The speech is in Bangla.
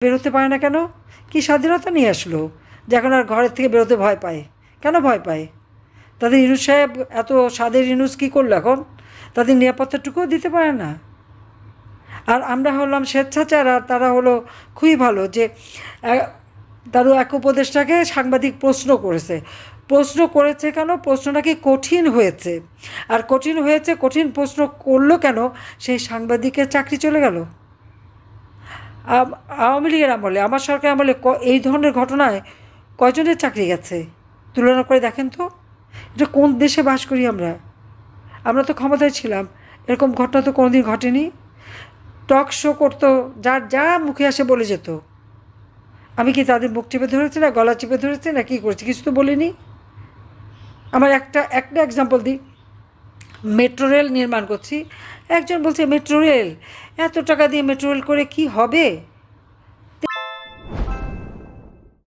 বেরোতে পারে না কেন? কী স্বাধীনতা নিয়ে আসলো যে এখন আর ঘরের থেকে বেরোতে ভয় পায়? কেন ভয় পায়? তাদের ইউনূস সাহেব এত স্বাদের ইউনূস কী করলো এখন? তাদের নিরাপত্তাটুকুও দিতে পারে না। আর আমরা হলাম স্বেচ্ছাচার, আর তারা হলো খুবই ভালো যে তারও এক উপদেষ্টাকে সাংবাদিক প্রশ্ন করেছে। প্রশ্ন করেছে কেন? প্রশ্নটা কি কঠিন হয়েছে, আর কঠিন হয়েছে, কঠিন প্রশ্ন করলো কেন? সেই সাংবাদিকের চাকরি চলে গেল। আওয়ামী লীগের আমলে, আমার সরকার আমলে এই ধরনের ঘটনায় কয়জনের চাকরি গেছে? তুলনা করে দেখেন তো। এটা কোন দেশে বাস করি আমরা? আমরা তো ক্ষমতায় ছিলাম, এরকম ঘটনা তো কোনোদিন ঘটেনি। টক শো করতো, যার যা মুখে আসে বলে যেত। আমি কি তাদের মুখ চেপে ধরেছি, না গলা চেপে ধরেছি, না কী করছি? কিছু তো বলিনি। আমার একটা এক্সাম্পল দিই। মেট্রো রেল নির্মাণ করছি, একজন বলছে মেট্রো রেল, এত টাকা দিয়ে মেট্রো রেল করে কী হবে?